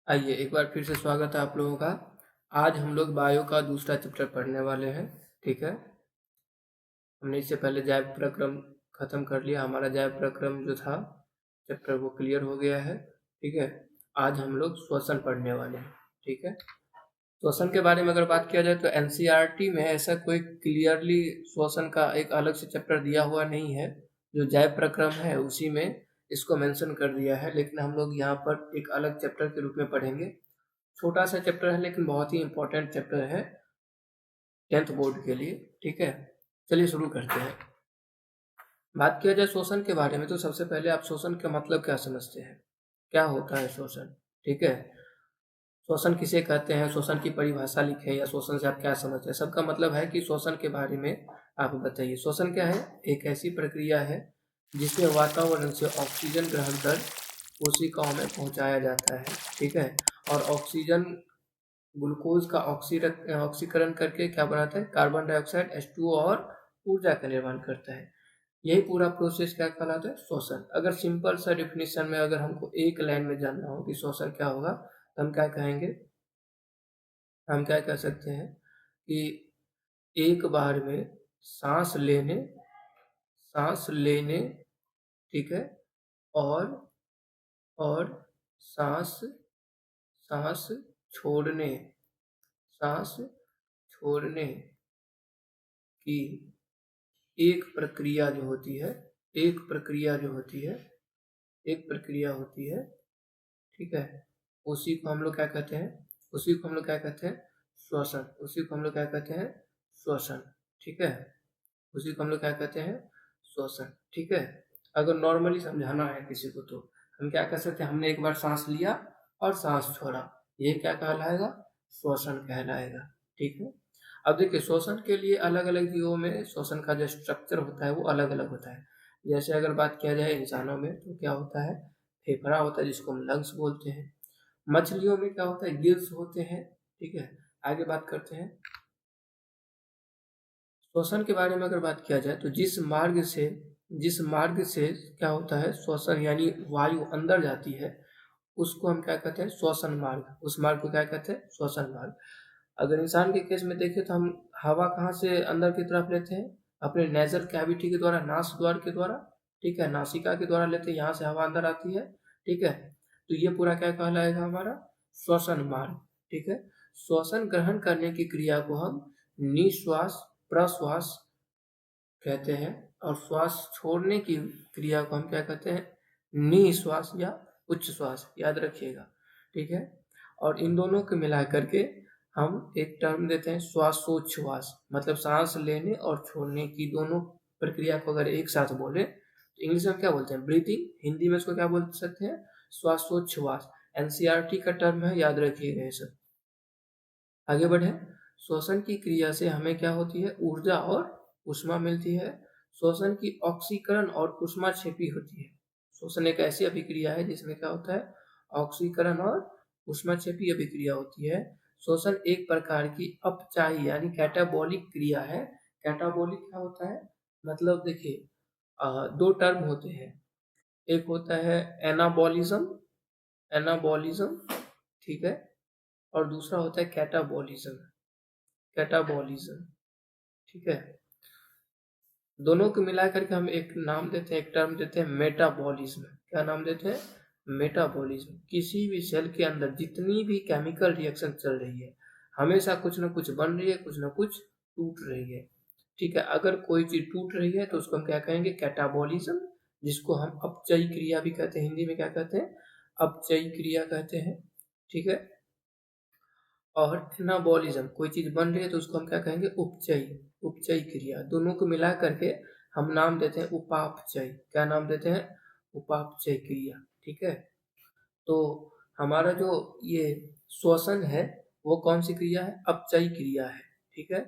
आइए एक बार फिर से स्वागत है आप लोगों का। आज हम लोग बायो का दूसरा चैप्टर पढ़ने वाले हैं। ठीक है, हमने इससे पहले जैव प्रक्रम खत्म कर लिया। हमारा जैव प्रक्रम जो था चैप्टर वो क्लियर हो गया है। ठीक है, आज हम लोग श्वसन पढ़ने वाले हैं। ठीक है, श्वसन के बारे में अगर बात किया जाए तो एनसीईआरटी में ऐसा कोई क्लियरली श्वसन का एक अलग से चैप्टर दिया हुआ नहीं है। जो जैव प्रक्रम है उसी में इसको मेंशन कर दिया है, लेकिन हम लोग यहाँ पर एक अलग चैप्टर के रूप में पढ़ेंगे। छोटा सा चैप्टर है लेकिन बहुत ही इंपॉर्टेंट चैप्टर है 10th बोर्ड के लिए। ठीक है, चलिए शुरू करते हैं। बात किया जाए शोषण के बारे में तो सबसे पहले आप शोषण का मतलब क्या समझते हैं, क्या होता है शोषण। ठीक है, शोषण किसे कहते हैं, शोषण की परिभाषा लिखे या शोषण से आप क्या समझते हैं। सबका मतलब है कि शोषण के बारे में आप बताइए। शोषण क्या है, एक ऐसी प्रक्रिया है जिसमें वातावरण से ऑक्सीजन ग्रहण कर कोशिकाओं में पहुंचाया जाता है। ठीक है, और ऑक्सीजन ग्लूकोज का ऑक्सीकरण करके क्या बनाता है, कार्बन डाइऑक्साइड H2O और ऊर्जा का निर्माण करता है। यही पूरा प्रोसेस क्या कहलाता है, श्वसन। अगर सिंपल सा डिफिनीशन में अगर हमको एक लाइन में जानना हो कि श्वसन क्या होगा तो हम क्या कहेंगे, हम क्या कह सकते हैं कि एक बार में सांस लेने, ठीक है, और और सांस सांस छोड़ने सांस छोड़ने की एक प्रक्रिया जो होती है एक प्रक्रिया जो होती है एक प्रक्रिया होती है। ठीक है, उसी को हम लोग क्या कहते हैं, उसी को हम लोग क्या कहते हैं, श्वसन। उसी को हम लोग क्या कहते हैं, श्वसन। ठीक है, उसी को हम लोग क्या कहते हैं, श्वसन। ठीक है, अगर नॉर्मली समझाना है किसी को तो हम क्या कर सकते हैं, हमने एक बार सांस लिया और सांस छोड़ा, ये क्या कहलाएगा, श्वसन कहलाएगा। ठीक है, अब देखिए श्वसन के लिए अलग अलग जीवों में श्वसन का जो स्ट्रक्चर होता है वो अलग अलग होता है। जैसे अगर बात किया जाए इंसानों में तो क्या होता है, फेफड़ा होता है जिसको हम लंग्स बोलते हैं। मछलियों में क्या होता है, गिल्स होते हैं। ठीक है, आगे बात करते हैं। श्वसन के बारे में अगर बात किया जाए तो जिस मार्ग से क्या होता है श्वसन, यानी वायु अंदर जाती है उसको हम क्या कहते हैं, श्वसन मार्ग। उस मार्ग को क्या कहते हैं, श्वसन मार्ग। अगर इंसान के केस में देखें तो हम हवा कहाँ से अंदर की तरफ लेते हैं, अपने नेजल कैविटी के द्वारा, नास द्वार के द्वारा। ठीक है, नासिका के द्वारा लेते हैं, यहाँ से हवा अंदर आती है। ठीक है, तो ये पूरा क्या कहलाएगा, हमारा श्वसन मार्ग। ठीक है, श्वसन ग्रहण करने की क्रिया को हम निश्वास प्रश्वास कहते हैं, और श्वास छोड़ने की क्रिया को हम क्या कहते हैं, निश्वास या उच्च श्वास, याद रखिएगा। ठीक है, और इन दोनों को मिला करके हम एक टर्म देते हैं श्वासोच्छ्वास, मतलब सांस लेने और छोड़ने की दोनों प्रक्रिया को अगर एक साथ बोले तो इंग्लिश में क्या बोलते हैं, ब्रीथिंग। हिंदी में इसको क्या बोल सकते हैं, श्वासोच्छ्वास। एनसीईआरटी का टर्म है, याद रखिएगा ये सब। आगे बढ़े। श्वसन की क्रिया से हमें क्या होती है, ऊर्जा और ऊष्मा मिलती है। श्वसन की ऑक्सीकरण और ऊष्माक्षेपी होती है। श्वसन एक ऐसी अभिक्रिया है जिसमें क्या होता है, ऑक्सीकरण और ऊष्माक्षेपी अभिक्रिया होती है। श्वसन एक प्रकार की अपचायी यानी कैटाबॉलिक क्रिया है। कैटाबॉलिक क्या होता है, मतलब देखिए दो टर्म होते हैं, एक होता है एनाबॉलिज्म, एनाबॉलिज्म, ठीक है, और दूसरा होता है कैटाबॉलिज्म, कैटाबॉलिज्म। ठीक है, दोनों को मिला करके हम एक नाम देते हैं, एक टर्म देते हैं मेटाबॉलिज्म। क्या नाम देते हैं, मेटाबॉलिज्म। किसी भी सेल के अंदर जितनी भी केमिकल रिएक्शन चल रही है हमेशा कुछ ना कुछ बन रही है, कुछ ना कुछ टूट रही है। ठीक है, अगर कोई चीज टूट रही है तो उसको हम क्या कहेंगे, कैटाबॉलिज्म, जिसको हम अपचयी क्रिया भी कहते हैं। हिंदी में क्या कहते हैं, अपचयी क्रिया कहते हैं। ठीक है, और एनाबॉलिज्म, कोई चीज बन रही है तो उसको हम क्या कहेंगे, उपचयी, उपचयी क्रिया। दोनों को मिला करके हम नाम देते हैं उपापचय। क्या नाम देते हैं, उपापचय क्रिया। ठीक है, तो हमारा जो ये श्वसन है वो कौन सी क्रिया है, अपचयी क्रिया है। ठीक है,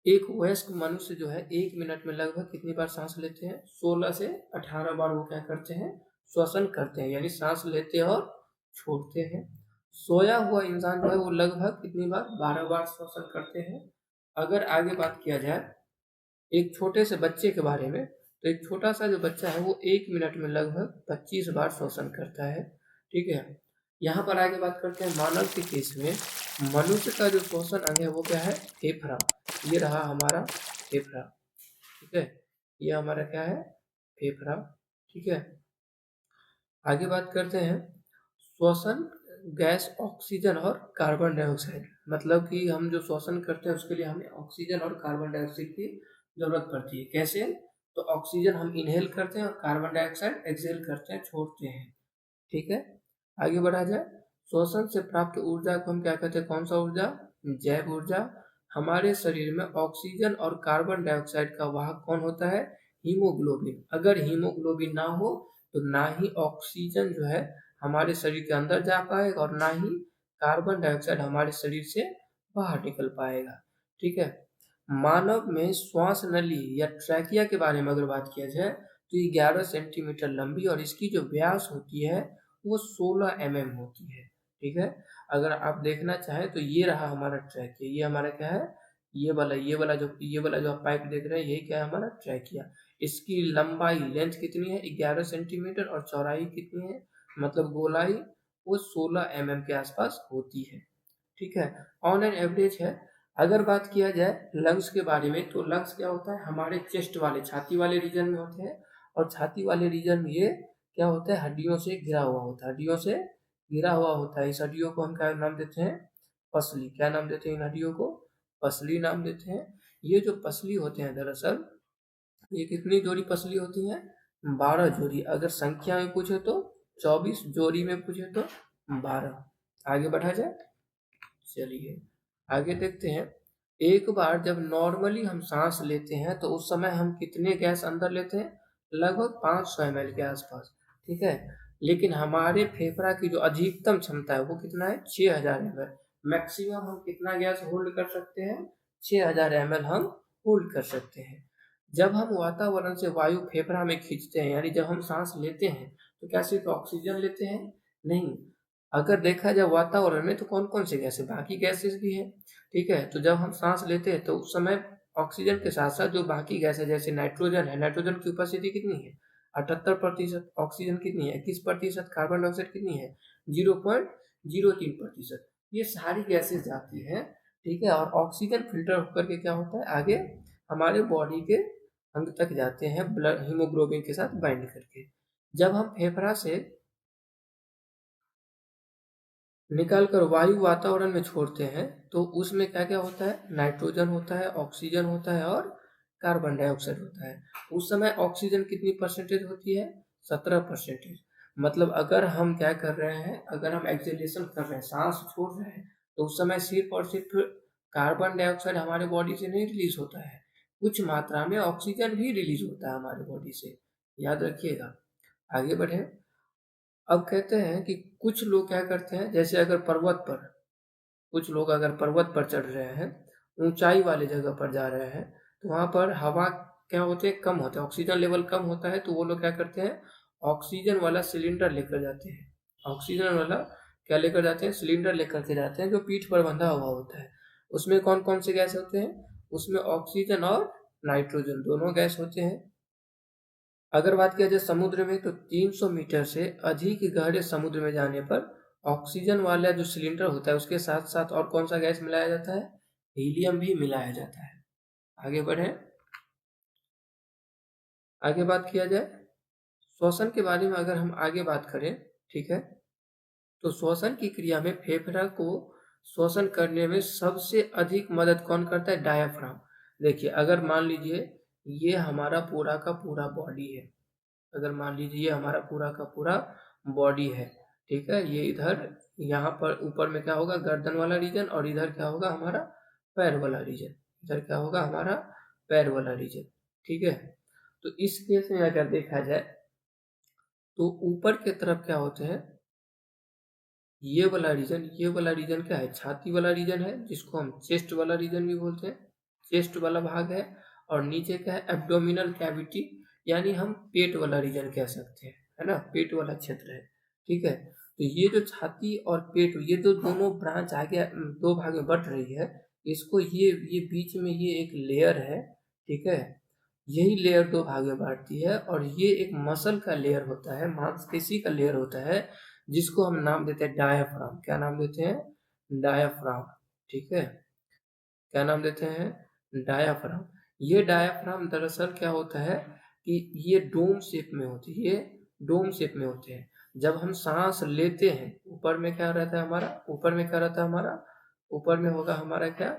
एक वयस्क मनुष्य जो है 1 मिनट में लगभग कितनी बार सांस लेते हैं, 16 से 18 बार वो क्या करते हैं, श्वसन करते हैं, यानी सांस लेते हैं और छोड़ते हैं। सोया हुआ इंसान जो है वो लगभग कितनी बार, 12 बार श्वसन करते हैं। अगर आगे बात किया जाए एक छोटे से बच्चे के बारे में तो एक छोटा सा जो बच्चा है वो 1 मिनट में लगभग 25 बार श्वसन करता है। ठीक है, यहाँ पर आगे बात करते हैं मानव के केस में मनुष्य का जो श्वसन अंग है वो क्या है, फेफड़ा। ये रहा हमारा फेफड़ा, ठीक है, ये हमारा क्या है, फेफड़ा, ठीक है। आगे बात करते हैं श्वसन गैस ऑक्सीजन और कार्बन डाइऑक्साइड, मतलब कि हम जो श्वसन करते हैं उसके लिए हमें ऑक्सीजन और कार्बन डाइऑक्साइड की जरूरत पड़ती है। कैसे, तो ऑक्सीजन हम इनहेल करते हैं और कार्बन डाइऑक्साइड एक्सहेल करते हैं, छोड़ते हैं, ठीक है। आगे बढ़ा जाए, श्वसन से प्राप्त ऊर्जा को हम क्या कहते हैं, कौन सा ऊर्जा, जैव ऊर्जा। हमारे शरीर में ऑक्सीजन और कार्बन डाइऑक्साइड का वाहक कौन होता है, हीमोग्लोबिन। अगर हीमोग्लोबिन ना हो तो ना ही ऑक्सीजन जो है हमारे शरीर के अंदर जा पाएगा और ना ही कार्बन डाइऑक्साइड हमारे शरीर से बाहर निकल पाएगा, ठीक है। मानव में श्वास नली या ट्रैकिया के बारे में अगर बात किया जाए तो ये 11 सेंटीमीटर लंबी और इसकी जो व्यास होती है वो 16 mm होती है, ठीक है। अगर आप देखना चाहें तो ये रहा हमारा ट्रैकिया, ये हमारा क्या है, ये वाला जो आप पाइप देख रहे हैं ये क्या है, हमारा ट्रैकिया। इसकी लंबाई लेंथ कितनी है, 11 सेंटीमीटर, और चौड़ाई कितनी है, मतलब गोलाई वो 16 mm के आसपास होती है, ठीक है। ऑन एन एवरेज है। अगर बात किया जाए लंग्स के बारे में तो लंग्स क्या होता है, हमारे चेस्ट वाले, छाती वाले रीजन में होते हैं, और छाती वाले रीजन में ये क्या होता है, हड्डियों से घिरा हुआ होता है, हड्डियों से घिरा हुआ होता है। इस हड्डियों को हम क्या नाम देते हैं, पसली। क्या नाम देते हैं इन हड्डियों को, पसली नाम देते हैं। ये जो पसली होते हैं दरअसल ये कितनी जोड़ी पसली होती है, 12 जोड़ी। अगर संख्या में पूछे तो 24, जोड़ी में पूछे तो 12। आगे बढ़ा जाए, चलिए आगे देखते हैं। एक बार जब नॉर्मली हम सांस लेते हैं तो उस समय हम कितने गैस अंदर लेते हैं, लगभग 500 ml के आसपास, ठीक है। लेकिन हमारे फेफड़ा की जो अधिकतम क्षमता है वो कितना है, 6000 ml। मैक्सिमम हम कितना गैस होल्ड कर सकते हैं, 6000 ml हम होल्ड कर सकते हैं। जब हम वातावरण से वायु फेफड़ा में खींचते हैं, यानी जब हम सांस लेते हैं तो क्या सिर्फ ऑक्सीजन लेते हैं, नहीं। अगर देखा जाए वातावरण में तो कौन कौन से गैस है, बाकी गैसेस भी है, ठीक है। तो जब हम सांस लेते हैं तो उस समय ऑक्सीजन के साथ साथ जो बाकी गैस है जैसे नाइट्रोजन है, नाइट्रोजन की उपस्थिति कितनी है, 78%। ऑक्सीजन कितनी है, 21%। कार्बन डाइऑक्साइड कितनी है, 0.03%। ये सारी गैसेस जाती हैं, ठीक है। और ऑक्सीजन फिल्टर होकर के क्या होता है, आगे हमारे बॉडी के अंग तक जाते हैं, ब्लड हीमोग्लोबिन के साथ बाइंड करके। जब हम फेफड़ा से निकाल कर वायु वातावरण में छोड़ते हैं तो उसमें क्या क्या होता है, नाइट्रोजन होता है, ऑक्सीजन होता है और कार्बन डाइऑक्साइड होता है। उस समय ऑक्सीजन कितनी परसेंटेज होती है, 17%। मतलब अगर हम क्या कर रहे हैं, अगर हम एक्सेलेशन कर रहे हैं, सांस छोड़ रहे हैं, तो उस समय सिर्फ और सिर्फ कार्बन डाइऑक्साइड हमारे बॉडी से नहीं रिलीज होता है, कुछ मात्रा में ऑक्सीजन भी रिलीज होता है हमारे बॉडी से, याद रखिएगा। आगे बढ़े। अब कहते हैं कि कुछ लोग क्या करते हैं, जैसे अगर पर्वत पर, कुछ लोग अगर पर्वत पर चढ़ रहे हैं, ऊंचाई वाले जगह पर जा रहे हैं, तो वहां पर हवा क्या होते हैं, कम होता है, ऑक्सीजन लेवल कम होता है, तो वो लोग क्या करते हैं, ऑक्सीजन वाला सिलेंडर लेकर जाते हैं। ऑक्सीजन वाला क्या लेकर जाते हैं, सिलेंडर लेकर के जाते हैं जो पीठ पर बंधा हुआ होता है। उसमें कौन कौन से गैस होते हैं, उसमें ऑक्सीजन और नाइट्रोजन दोनों गैस होते हैं। अगर बात किया जाए समुद्र में तो 300 मीटर से अधिक गहरे समुद्र में जाने पर ऑक्सीजन वाला जो सिलेंडर होता है उसके साथ साथ और कौन सा गैस मिलाया जाता है, हीलियम भी मिलाया जाता है। आगे बढ़े। आगे बात किया जाए श्वसन के बारे में, अगर हम आगे बात करें, ठीक है, तो श्वसन की क्रिया में फेफड़ा को श्वसन करने में सबसे अधिक मदद कौन करता है, डायाफ्राम। देखिए अगर मान लीजिए ये हमारा पूरा का पूरा बॉडी है, अगर मान लीजिए ये हमारा पूरा का पूरा बॉडी है, ठीक है, ये इधर यहाँ पर ऊपर में क्या होगा, गर्दन वाला रीजन, और इधर क्या होगा हमारा पैर वाला रीजन, इधर क्या होगा हमारा पैर वाला रीजन, ठीक है। तो इस केस में अगर देखा जाए तो ऊपर के तरफ क्या होते हैं, ये वाला रीजन क्या है, छाती वाला रीजन है, जिसको हम चेस्ट वाला रीजन भी बोलते हैं, चेस्ट वाला भाग है। और नीचे क्या है, एब्डोमिनल कैविटी, यानी हम पेट वाला रीजन कह सकते हैं, है ना, पेट वाला क्षेत्र है, ठीक है। तो ये जो छाती और पेट, ये तो दोनों ब्रांच आगे दो भाग में बट रही है, इसको ये बीच में ये एक लेयर है, ठीक है, यही लेयर दो भाग में बांटती है, और ये एक मसल का लेयर होता है, मांसपेशी का लेयर होता है, जिसको हम नाम देते हैं डायाफ्राम। क्या नाम देते हैं? डायाफ्राम। ठीक है, क्या नाम देते हैं? डायाफ्राम। ये डायाफ्राम दरअसल क्या होता है कि ये डोम शेप में होती है, ये डोम शेप में होते हैं। जब हम सांस लेते हैं, ऊपर में क्या रहता है हमारा? ऊपर में क्या रहता है हमारा? ऊपर में होगा हमारा क्या?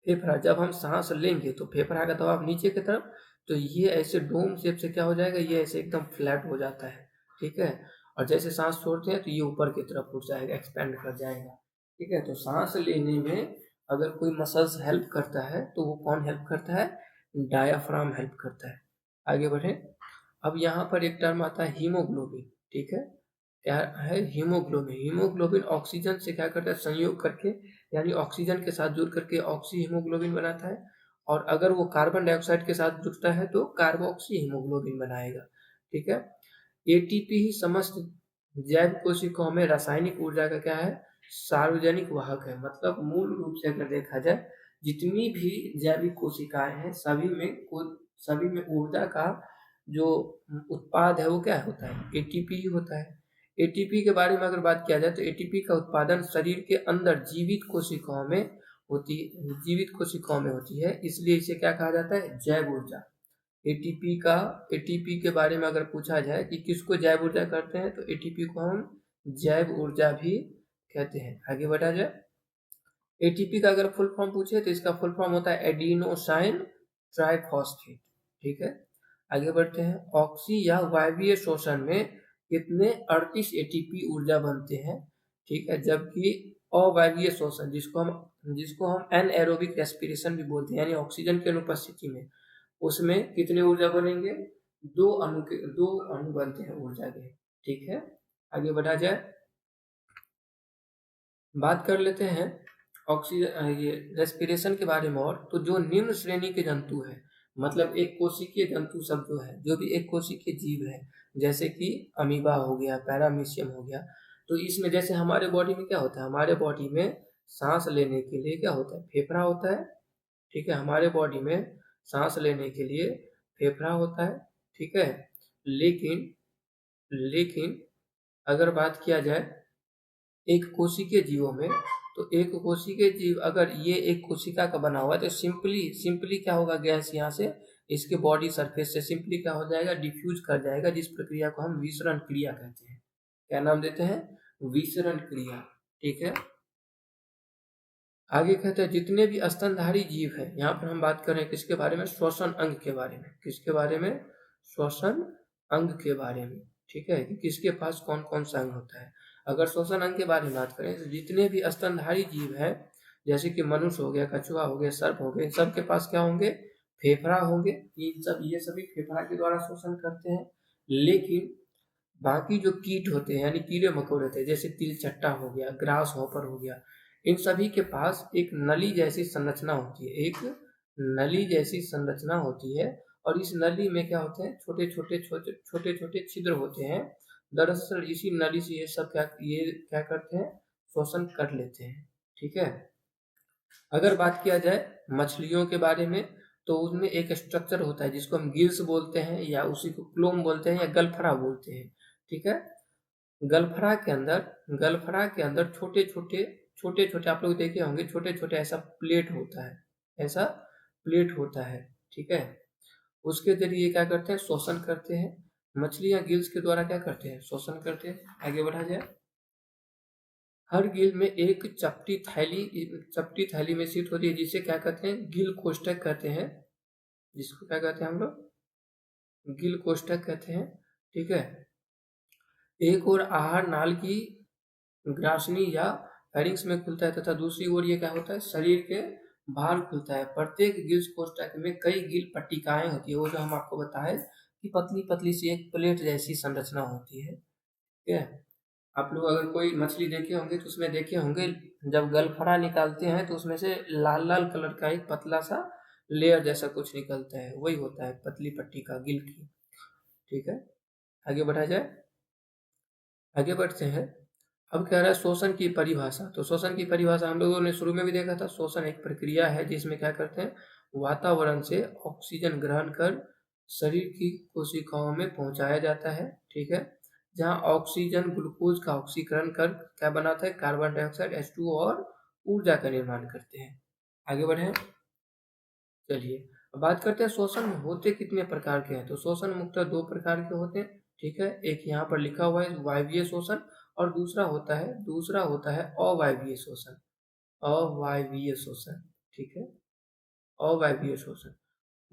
फेफड़ा। जब हम सांस लेंगे तो फेफड़ा का दबाव नीचे की तरफ, तो ये ऐसे डोम शेप से क्या हो जाएगा? ये ऐसे एकदम फ्लैट हो जाता है। ठीक है, और जैसे सांस छोड़ते हैं तो ये ऊपर की तरफ उठ जाएगा, एक्सपेंड कर जाएगा। ठीक है, तो सांस लेने में अगर कोई मसल्स हेल्प करता है तो वो कौन हेल्प करता है? डायाफ्राम हेल्प करता है। आगे बढ़े। अब यहाँ पर एक टर्म आता है हीमोग्लोबिन। ठीक है, क्या है? हीमोग्लोबिन। हीमोग्लोबिन ऑक्सीजन से क्या करता है? संयोग करके, यानी ऑक्सीजन के साथ जुड़ करके ऑक्सी हीमोग्लोबिन बनाता है, और अगर वो कार्बन डाइऑक्साइड के साथ जुड़ता है तो कार्बोक्सी हीमोग्लोबिन बनाएगा। ठीक है, एटीपी ही समस्त जैव कोशिकाओं में रासायनिक ऊर्जा का क्या है? सार्वजनिक वाहक है। मतलब मूल रूप से अगर देखा जाए, जितनी भी जैविक कोशिकाएं हैं सभी में ऊर्जा का जो उत्पाद है वो क्या होता है? एटीपी ही होता है। एटीपी के बारे में अगर बात किया जाए तो एटीपी का उत्पादन शरीर के अंदर जीवित कोशिकाओं में होती है, इसलिए इसे क्या कहा जाता है? जैव ऊर्जा। एटीपी के बारे में अगर पूछा जाए कि किसको जैव ऊर्जा कहते हैं, तो एटीपी को हम जैव ऊर्जा भी कहते हैं। आगे बढ़ा जाए। एटीपी का अगर फुल फॉर्म पूछे तो इसका फुल फॉर्म होता है एडिनोसाइन ट्राइफॉस्फेट। ठीक है, आगे बढ़ते हैं। ऑक्सी या वायवीय शोषण में कितने 38 एटीपी ऊर्जा बनते हैं? ठीक है, जबकि अवायवीय शोषण, जिसको हम एनएरोबिक रेस्पिरेशन भी बोलते हैं, यानी ऑक्सीजन की अनुपस्थिति में, उसमें कितने ऊर्जा बनेंगे? दो अणु बनते हैं ऊर्जा के। ठीक है, आगे बढ़ा जाए। बात कर लेते हैं ऑक्सीजन ये रेस्पिरेशन के बारे में। और तो जो निम्न श्रेणी के जंतु है, मतलब एक कोशिकीय जंतु सब जो है, जो भी एक कोशिकीय जीव है, जैसे कि अमीबा हो गया, पैरामीशियम हो गया, तो इसमें जैसे हमारे बॉडी में क्या होता है? हमारे बॉडी में सांस लेने के लिए क्या होता है? फेफड़ा होता है। ठीक है, हमारे बॉडी में सांस लेने के लिए फेफड़ा होता है। ठीक है, लेकिन लेकिन अगर बात किया जाए एक कोशिकीय जीवों में, तो एक कोशिकीय जीव अगर ये एक कोशिका का बना हुआ है तो सिंपली क्या होगा? गैस यहाँ से इसके बॉडी सरफेस से सिंपली क्या हो जाएगा? डिफ्यूज कर जाएगा, जिस प्रक्रिया को हम विसरण क्रिया कहते हैं। क्या नाम देते हैं? विसरण क्रिया। ठीक है, आगे कहते हैं जितने भी स्तनधारी जीव है, यहाँ पर हम बात कर रहे हैं किसके बारे में? श्वसन अंग के बारे में। किसके बारे में? श्वसन अंग के बारे में। ठीक है, कि किसके पास कौन कौन सा अंग होता है। अगर श्वसन अंग के बारे में बात करें तो जितने भी स्तनधारी जीव है, जैसे कि मनुष्य हो गया, कछुआ हो गया, सर्प हो गए, सब के पास क्या होंगे? फेफड़ा होंगे। ये सभी फेफड़ा के द्वारा श्वसन करते हैं। लेकिन बाकी जो कीट होते हैं, यानी कीड़े मकोड़े होते हैं, जैसे तिलचट्टा हो गया, ग्रास हॉपर हो गया, इन सभी के पास एक नली जैसी संरचना होती है। एक नली जैसी संरचना होती है, और इस नली में क्या होते हैं? छोटे छोटे छिद्र होते हैं। दरअसल इसी नली से ये क्या करते हैं? श्वसन कर लेते हैं। ठीक है, अगर बात किया जाए मछलियों के बारे में, तो उसमें एक स्ट्रक्चर होता है जिसको हम गिल्स बोलते हैं, या उसी को क्लोम बोलते हैं, या गलफरा बोलते हैं। ठीक है, गलफरा के अंदर छोटे छोटे आप लोग देखे होंगे, छोटे छोटे ऐसा प्लेट होता है, ऐसा प्लेट होता है। ठीक है, उसके जरिए क्या करते हैं? श्वसन करते हैं। मछलियां गिल्स के द्वारा क्या करते हैं? श्वसन करते हैं। आगे बढ़ा जाए। हर गिल में एक चपटी थैली में स्थित होती है, जिसे क्या कहते हैं? गिल कोष्ठक कहते हैं। जिसको क्या कहते हैं हम लोग? गिल कोष्ठक कहते हैं। ठीक है, एक और आहार नाल की ग्रासनी या फेरिंक्स में खुलता है, तथा दूसरी ओर ये क्या होता है? शरीर के बाहर खुलता है। प्रत्येक गिल्स कोष्ठक में कई गिल पट्टिकाएं होती है, वो जो हम आपको बताए कि पतली पतली सी एक प्लेट जैसी संरचना होती है। ठीक है, आप लोग अगर कोई मछली देखे होंगे तो उसमें देखे होंगे, जब गलफड़ा निकालते हैं तो उसमें से लाल लाल कलर का एक पतला सा लेयर जैसा कुछ निकलता है, वही होता है पतली पट्टी का गिल की। ठीक है, आगे बढ़ा जाए। आगे बढ़ते हैं। अब कह रहा है शोषण की परिभाषा। तो शोषण की परिभाषा हम लोगों ने शुरू में भी देखा था। शोषण एक प्रक्रिया है जिसमें क्या करते हैं? वातावरण से ऑक्सीजन ग्रहण कर शरीर की कोशिकाओं में पहुंचाया जाता है। ठीक है, जहाँ ऑक्सीजन ग्लूकोज का ऑक्सीकरण कर क्या बनाता है, कार्बन डाइऑक्साइड H2O और ऊर्जा का निर्माण करते हैं। आगे बढ़े, चलिए अब बात करते हैं शोषण होते कितने प्रकार के हैं। तो शोषण मुख्यतः दो प्रकार के होते हैं, ठीक है। एक यहाँ पर लिखा हुआ है वायवीय शोषण, और दूसरा होता है अवायवीय शोषण। अवायवीय शोषण, ठीक है, अवायवीय शोषण।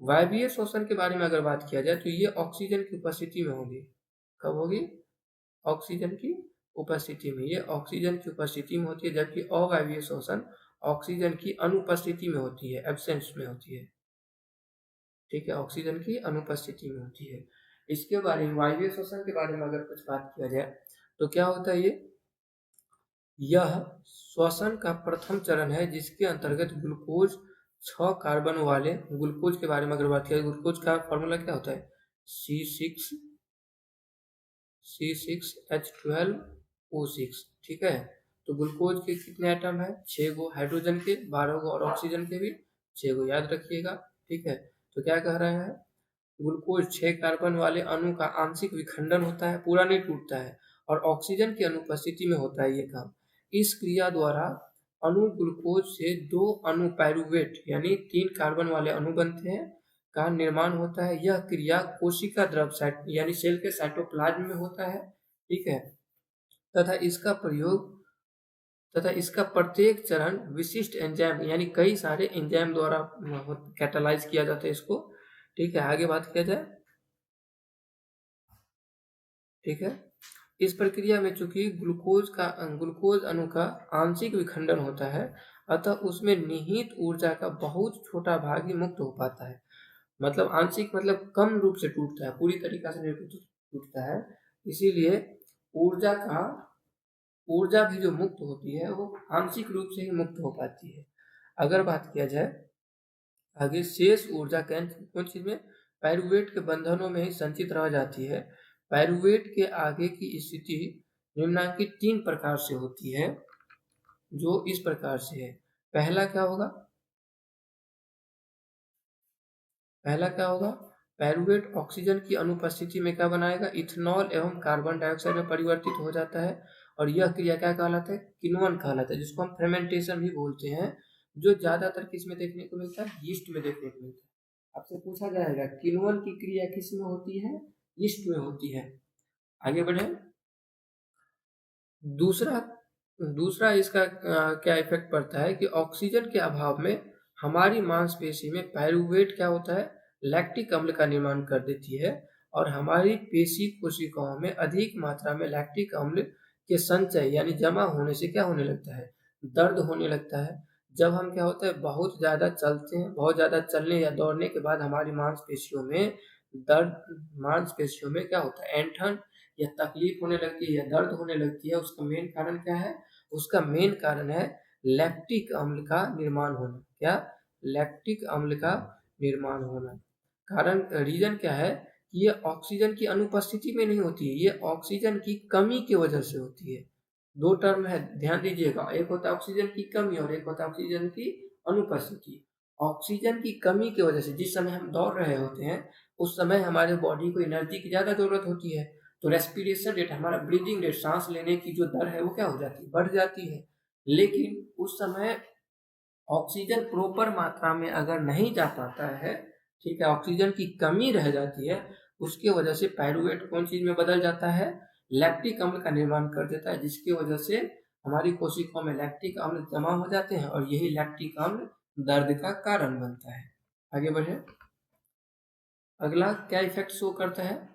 वायवीय शोषण के बारे में अगर बात किया जाए तो ये ऑक्सीजन की उपस्थिति में होगी। कब होगी, ऑक्सीजन की उपस्थिति में, ये ऑक्सीजन की उपस्थिति में होती है। जबकि अवायवीय शोषण ऑक्सीजन की अनुपस्थिति में होती है, एब्सेंस में होती है, ठीक है, ऑक्सीजन की अनुपस्थिति में होती है। इसके बारे में वायवीय श्वसन के बारे में अगर कुछ बात किया जाए तो क्या होता है, यह श्वसन का प्रथम चरण है जिसके अंतर्गत ग्लूकोज 6 कार्बन वाले, ग्लूकोज के बारे में अगर बात किया, ग्लूकोज का फॉर्मूला क्या होता है, C6H12O6, ठीक है। तो ग्लूकोज के कितने एटम है, 6 गो, हाइड्रोजन के 12 गो और ऑक्सीजन के भी 6 गो, याद रखिएगा, ठीक है। तो क्या कह रहे हैं, ग्लूकोज 6 कार्बन वाले अणु का आंशिक विखंडन होता है, पूरा नहीं टूटता है, और ऑक्सीजन की अनुपस्थिति में होता है ये काम। इस क्रिया द्वारा अणु ग्लूकोज से 2 अणु पायरुवेट यानी 3 कार्बन वाले अणु बनते हैं का निर्माण होता है। यह क्रिया कोशिका द्रव यानी सेल के साइटोप्लाज्म में होता है, ठीक है। तथा इसका प्रत्येक चरण विशिष्ट एंजाइम यानी कई सारे एंजाइम द्वारा कैटालाइज किया जाता है इसको, ठीक है। आगे बात किया जाए, ठीक है। इस प्रक्रिया में चूंकि ग्लूकोज अणु का आंशिक विखंडन होता है, अतः उसमें निहित ऊर्जा का बहुत छोटा भाग ही मुक्त हो पाता है। मतलब आंशिक मतलब कम रूप से टूटता है, पूरी तरीका से नहीं टूटता है। इसीलिए ऊर्जा भी जो मुक्त होती है वो आंशिक रूप से ही मुक्त हो पाती है। अगर बात किया जाए आगे, शेष ऊर्जा कौन चीज में, पायरुवेट के बंधनों में ही संचित रह जाती है। पायरुवेट के आगे की स्थिति निम्नलिखित 3 प्रकार से होती है, जो इस प्रकार से है। पहला क्या होगा, पायरुवेट ऑक्सीजन की अनुपस्थिति में क्या बनाएगा, इथेनॉल एवं कार्बन डाइऑक्साइड में परिवर्तित हो जाता है, और यह क्रिया क्या कहलाता है, किण्वन कहलाता है, जिसको हम फेर्मेंटेशन भी बोलते हैं, जो ज्यादातर किस में देखने को मिलता है, यीस्ट में देखने को मिलता है। आपसे पूछा जाएगा किण्वन की क्रिया किस में होती है, यीस्ट में होती है। आगे बढ़े, दूसरा इसका क्या इफेक्ट पड़ता है कि ऑक्सीजन के अभाव में हमारी मांसपेशी में पायरुवेट क्या होता है, लैक्टिक अम्ल का निर्माण कर देती है, और हमारी पेशी कोशिकाओं में अधिक मात्रा में लैक्टिक अम्ल के संचय यानी जमा होने से क्या होने लगता है, दर्द होने लगता है। जब हम क्या होता है बहुत ज्यादा चलते हैं, बहुत ज्यादा चलने या दौड़ने के बाद हमारी मांसपेशियों में क्या होता है, ऐंठन या तकलीफ होने लगती है या दर्द होने लगती है। उसका मेन कारण क्या है, उसका मेन कारण है लैक्टिक अम्ल का निर्माण होना। क्या, लैक्टिक अम्ल का निर्माण होना। कारण रीजन क्या है कि ये ऑक्सीजन की अनुपस्थिति में नहीं होती है, ये ऑक्सीजन की कमी की वजह से होती है। 2 टर्म है, ध्यान दीजिएगा, एक होता है ऑक्सीजन की कमी और एक होता है ऑक्सीजन की अनुपस्थिति। ऑक्सीजन की कमी की वजह से जिस समय हम दौड़ रहे होते हैं उस समय हमारे बॉडी को एनर्जी की ज्यादा जरूरत होती है, तो रेस्पिरेशन रेट, हमारा ब्रीदिंग रेट, सांस लेने की जो दर है वो क्या हो जाती है, बढ़ जाती है। लेकिन उस समय ऑक्सीजन प्रॉपर मात्रा में अगर नहीं जा पाता है, ठीक है, ऑक्सीजन की कमी रह जाती है, उसकी वजह से पायरुवेट कौन चीज में बदल जाता है, लैक्टिक अम्ल का निर्माण कर देता है, जिसकी वजह से हमारी कोशिकाओं में लैक्टिक अम्ल जमा हो जाते हैं और यही लैक्टिक अम्ल दर्द का कारण बनता है। आगे बढ़े, अगला क्या इफेक्ट शो करता है।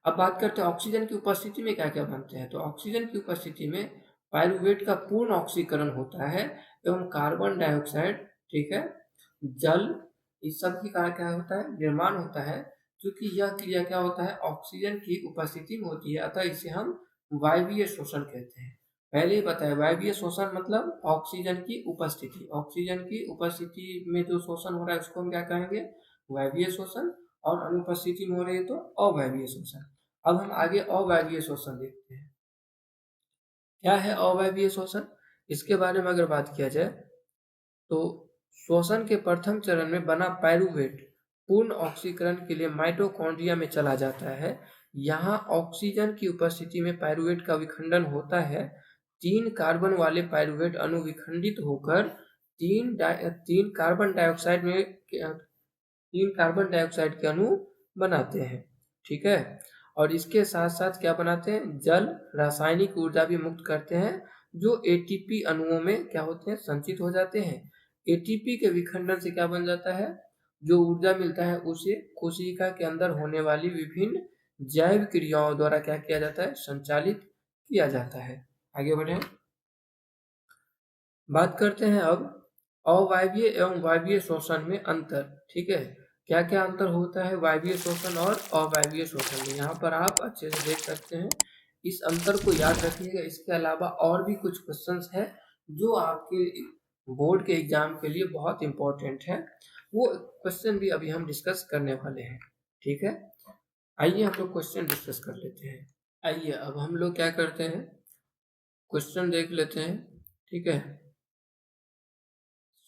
अब बात करते हैं ऑक्सीजन की उपस्थिति में क्या क्या बनते हैं। तो ऑक्सीजन की उपस्थिति में पायरुवेट का पूर्ण ऑक्सीकरण होता है एवं कार्बन डाइऑक्साइड, ठीक है, जल, इस सब की क्या होता है, निर्माण होता है। क्योंकि यह क्रिया क्या होता है, ऑक्सीजन की उपस्थिति में होती है, अतः इसे हम वायवीय शोषण कहते हैं। पहले ही बताया, वायवीय शोषण मतलब ऑक्सीजन की उपस्थिति, ऑक्सीजन की उपस्थिति में जो शोषण हो रहा है उसको हम क्या कहेंगे, वायवीय शोषण, और अनुपस्थिति में हो रही है तो अवायवीय शोषण। अब हम आगे अवायवीय शोषण देखते हैं। क्या है अवायवीय शोषण, इसके बारे में अगर बात किया जाए तो श्वसन के प्रथम चरण में बना पायरुवेट पूर्ण ऑक्सीकरण के लिए माइटोकॉन्ड्रिया में चला जाता है, यहाँ ऑक्सीजन की उपस्थिति में पाइरूवेट का विखंडन होता है। 3 कार्बन वाले पाइरूवेट अणु विखंडित होकर 3 कार्बन डाइऑक्साइड के अणु बनाते हैं। ठीक है, और इसके साथ साथ क्या बनाते हैं, जल, रासायनिक ऊर्जा भी मुक्त करते हैं, जो एटीपी अणुओं में क्या होते हैं, संचित हो जाते हैं। एटीपी के विखंडन से क्या बन जाता है, जो ऊर्जा मिलता है उसे कोशिका के अंदर होने वाली विभिन्न जैव क्रियाओं द्वारा क्या किया जाता है, संचालित किया जाता है। आगे बढ़े, बात करते हैं अब अवायवीय एवं वायवीय शोषण में अंतर। ठीक है, क्या क्या अंतर होता है वायवीय शोषण और अवायवीय शोषण में, यहाँ पर आप अच्छे से देख सकते हैं। इस अंतर को याद रखिएगा। इसके अलावा और भी कुछ क्वेश्चंस है जो आपके बोर्ड के एग्जाम के लिए बहुत इंपॉर्टेंट है, वो क्वेश्चन भी अभी हम डिस्कस करने वाले हैं। ठीक है, आइए हम लोग क्वेश्चन डिस्कस कर लेते हैं। आइए अब हम लोग क्या करते हैं, क्वेश्चन देख लेते हैं। ठीक है,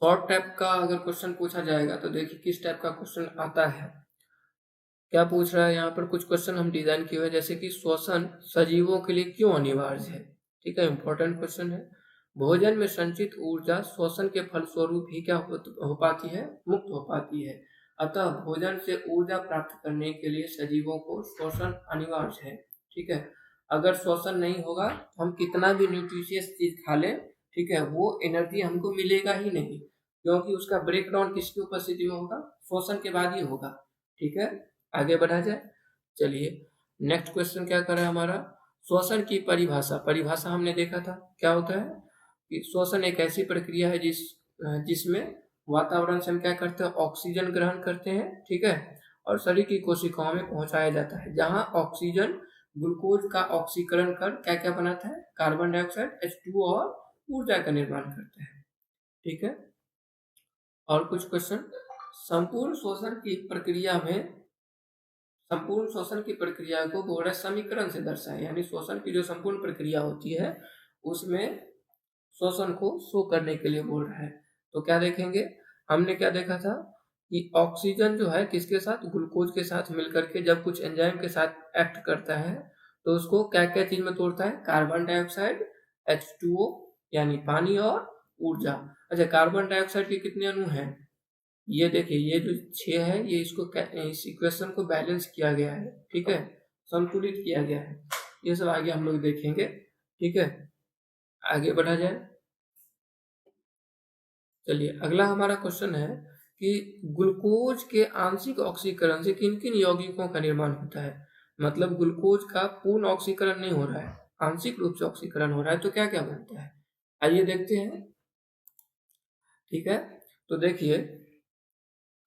शॉर्ट टाइप का अगर क्वेश्चन पूछा जाएगा तो देखिए किस टाइप का क्वेश्चन आता है। क्या पूछ रहा है यहाँ पर, कुछ क्वेश्चन हम डिजाइन किए हुए, जैसे कि श्वसन सजीवों के लिए क्यों अनिवार्य है। ठीक है, इंपॉर्टेंट क्वेश्चन है। भोजन में संचित ऊर्जा श्वसन के फलस्वरूप ही क्या हो पाती है, मुक्त हो पाती है। अतः भोजन से ऊर्जा प्राप्त करने के लिए सजीवों को श्वसन अनिवार्य है। ठीक है, अगर श्वसन नहीं होगा तो हम कितना भी न्यूट्रिशियस चीज खा लें, ठीक है, वो एनर्जी हमको मिलेगा ही नहीं, क्योंकि उसका ब्रेकडाउन किसकी उपस्थिति में होगा, श्वसन के बाद ही होगा। ठीक है, आगे बढ़ा जाए। चलिए नेक्स्ट क्वेश्चन क्या कर रहा है हमारा, श्वसन की परिभाषा हमने देखा था। क्या होता है कि श्वसन एक ऐसी प्रक्रिया है जिसमें वातावरण से हम क्या करते हैं, ऑक्सीजन ग्रहण करते हैं। ठीक है, और शरीर की कोशिकाओं में पहुंचाया जाता है, जहां ऑक्सीजन ग्लूकोज का ऑक्सीकरण कर क्या क्या बनाता है, कार्बन डाइऑक्साइड H2O और ऊर्जा का निर्माण करता है। ठीक है, और कुछ क्वेश्चन, संपूर्ण श्वसन की प्रक्रिया को बोर्ड समीकरण से दर्शाए, यानी श्वसन की जो संपूर्ण प्रक्रिया होती है उसमें श्वसन को शो करने के लिए बोल रहा है। तो क्या देखेंगे, हमने क्या देखा था कि ऑक्सीजन जो है किसके साथ, ग्लूकोज के साथ मिलकर के जब कुछ एंजाइम के साथ एक्ट करता है तो उसको क्या क्या चीज में तोड़ता है, कार्बन डाइऑक्साइड, H2O यानी पानी और ऊर्जा। अच्छा, कार्बन डाइऑक्साइड के कितने अणु हैं, ये देखिए, ये जो 6 है, ये इस इक्वेशन को बैलेंस किया गया है। ठीक है, संतुलित किया गया है। ये सब आगे हम लोग देखेंगे। ठीक है, आगे बढ़ा जाए। चलिए अगला हमारा क्वेश्चन है कि ग्लूकोज के आंशिक ऑक्सीकरण से किन किन यौगिकों का निर्माण होता है। मतलब ग्लूकोज का पूर्ण ऑक्सीकरण नहीं हो रहा है, आंशिक रूप से ऑक्सीकरण हो रहा है, तो क्या क्या बनता है, आइए देखते हैं। ठीक है, तो देखिए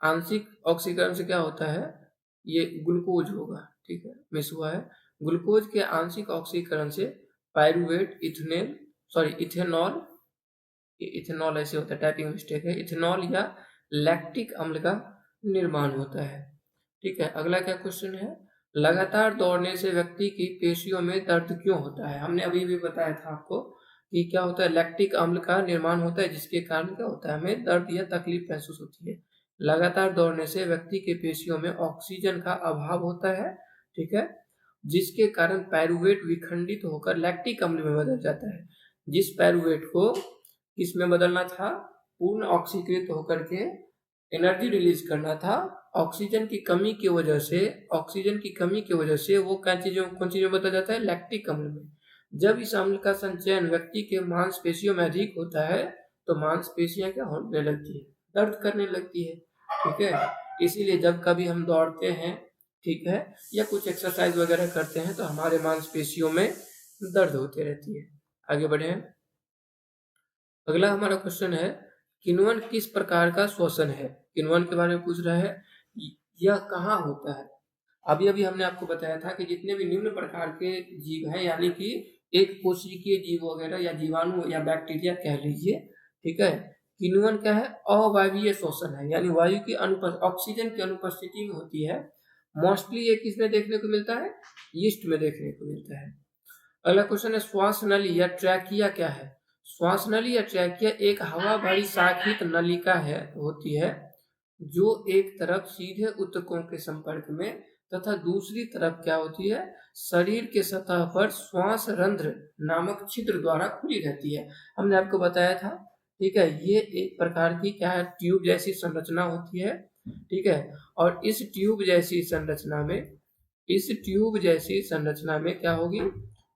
आंशिक ऑक्सीकरण से क्या होता है, ये ग्लूकोज होगा। ठीक है, मिस हुआ है। ग्लूकोज के आंशिक ऑक्सीकरण से पाइरूवेट, इथेनॉल, इथेनॉल ऐसे होता है, टाइपिंग मिस्टेक है, इथेनॉल या लैक्टिक अम्ल का निर्माण होता है। ठीक है, अगला क्या क्वेश्चन है, लगातार दौड़ने से व्यक्ति की पेशियों में दर्द क्यों होता है। हमने अभी भी बताया था आपको कि क्या होता है, लैक्टिक अम्ल का निर्माण होता है, जिसके कारण क्या होता है, हमें दर्द या तकलीफ महसूस होती है। लगातार दौड़ने से व्यक्ति के पेशियों में ऑक्सीजन का अभाव होता है। ठीक है, जिसके कारण पाइरूवेट विखंडित होकर लैक्टिक अम्ल में बदल जाता है। जिस पाइरूवेट को किसमें बदलना था, पूर्ण ऑक्सीकृत होकर के एनर्जी रिलीज करना था, ऑक्सीजन की कमी की वजह से वो कौन चीजों में बदल जाता है, लैक्टिक अम्ल में। जब इस अम्ल का संचयन व्यक्ति के मांसपेशियों में अधिक होता है तो मांसपेशियां क्या होने लगती है, दर्द करने लगती है। ठीक है, इसीलिए जब कभी हम दौड़ते हैं, ठीक है, या कुछ एक्सरसाइज वगैरह करते हैं तो हमारे मांसपेशियों में दर्द होती रहती है। आगे बढ़े, अगला हमारा क्वेश्चन है, किण्वन किस प्रकार का श्वसन है। किण्वन के बारे में पूछ रहा है, यह कहाँ होता है। अभी हमने आपको बताया था कि जितने भी निम्न प्रकार के जीव हैं, यानी कि एक कोशिकीय जीव वगैरह या जीवाणु या बैक्टीरिया कह लीजिए। ठीक है, किण्वन क्या है, अवायवीय श्वसन है, यानी वायु की ऑक्सीजन की अनुपस्थिति में होती है। मोस्टली ये किसमें देखने को मिलता है, यीस्ट में देखने को मिलता है। अगला क्वेश्चन है, श्वास नली या ट्रैकिया क्या है। श्वास नली या ट्रैकिया एक हवा भरी शाखित नलिका होती है जो एक तरफ सीधे ऊतकों के संपर्क में तथा दूसरी तरफ क्या होती है, शरीर के सतह पर श्वास रंध्र नामक छिद्र द्वारा खुली रहती है। हमने आपको बताया था, ठीक है, ये एक प्रकार की क्या है, ट्यूब जैसी संरचना होती है, ठीक है। और इस ट्यूब जैसी संरचना में क्या होगी,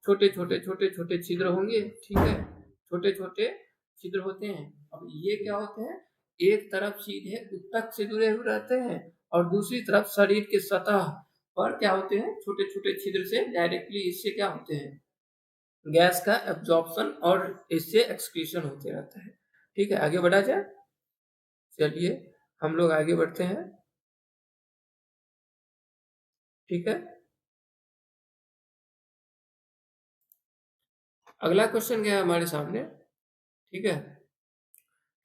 छोटे छोटे छिद्र होंगे, ठीक है, छोटे छोटे छिद्र होते हैं। अब ये क्या होते हैं, एक तरफ सीधे ऊतक से जुड़े हुए रहते हैं और दूसरी तरफ शरीर के सतह पर क्या होते हैं, छोटे छोटे छिद्र से डायरेक्टली इससे क्या होते हैं, गैस का एब्जॉर्प्शन और इससे एक्सक्रीशन होते रहता है। ठीक है, आगे बढ़ा जाए। चलिए हम लोग आगे बढ़ते हैं। ठीक है, अगला क्वेश्चन क्या है हमारे सामने, ठीक है,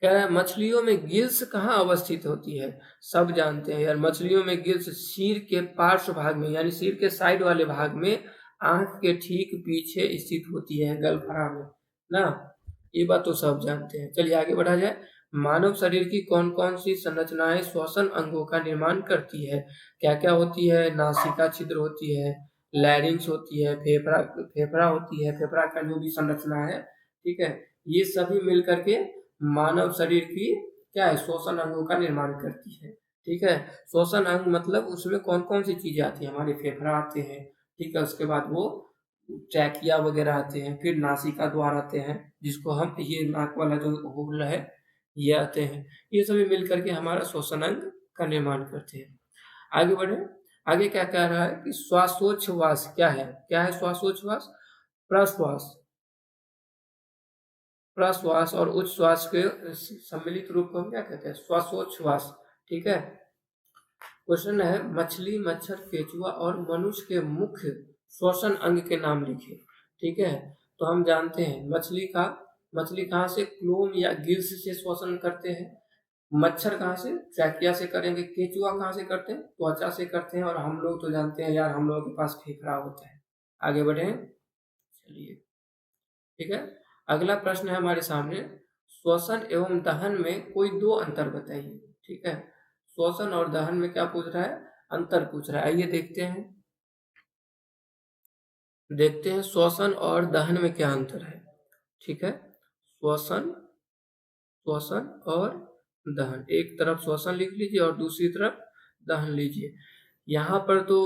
कह रहा है मछलियों में गिल्स कहाँ अवस्थित होती है। सब जानते हैं यार, मछलियों में गिल्स सिर के पार्श्व भाग में, यानी सिर के साइड वाले भाग में, आंख के ठीक पीछे स्थित होती है, गलफरा में ना। ये बात तो सब जानते हैं। चलिए आगे बढ़ा जाए। मानव शरीर की कौन कौन सी संरचनाएं श्वसन अंगों का निर्माण करती है। क्या क्या होती है, नासिका छिद्र होती है, लैरिंग्स होती है, फेफड़ा होती है, फेफड़ा का जो भी संरचना है, ठीक है, ये सभी मिल करके मानव शरीर की क्या है, श्वसन अंगों का निर्माण करती है। ठीक है, श्वसन अंग मतलब उसमें कौन कौन सी चीजें आती है, हमारे फेफड़ा आते हैं, ठीक है, उसके बाद वो ट्रैकिया वगैरह आते हैं, फिर नासिका द्वार आते हैं, जिसको हम ये नाक वाला जो होल है ये आते हैं। ये सभी मिल करके हमारा श्वसन अंग का निर्माण करते हैं। आगे बढ़े। आगे क्या कह रहा है कि श्वासोच्छ्वास क्या है, क्या है श्वासोच्छ्वास, प्रश्वास, प्रश्वास और उच्छ्वास के सम्मिलित रूप को हम क्या कहते हैं, श्वासोच्छ्वास। ठीक है, क्वेश्चन है मछली, मच्छर, केचुआ और मनुष्य के मुख्य श्वसन अंग के नाम लिखिए। ठीक है, तो हम जानते हैं मछली कहाँ से, क्लोम या गिल्स से श्वसन करते हैं। मच्छर कहाँ से, ट्रैकिया से करेंगे। केचुआ कहाँ से करते हैं, त्वचा से करते हैं। और हम लोग तो जानते हैं यार, हम लोगों के पास फेफड़ा होता है। आगे बढ़े, चलिए। ठीक है, अगला प्रश्न है हमारे सामने, श्वसन एवं दहन में कोई दो अंतर बताइए। ठीक है, श्वसन और दहन में क्या पूछ रहा है, अंतर पूछ रहा है। आइए देखते हैं श्वसन और दहन में क्या अंतर है। ठीक है, श्वसन श्वसन और दहन, एक तरफ श्वसन लिख लीजिए और दूसरी तरफ दहन लीजिए। यहाँ पर तो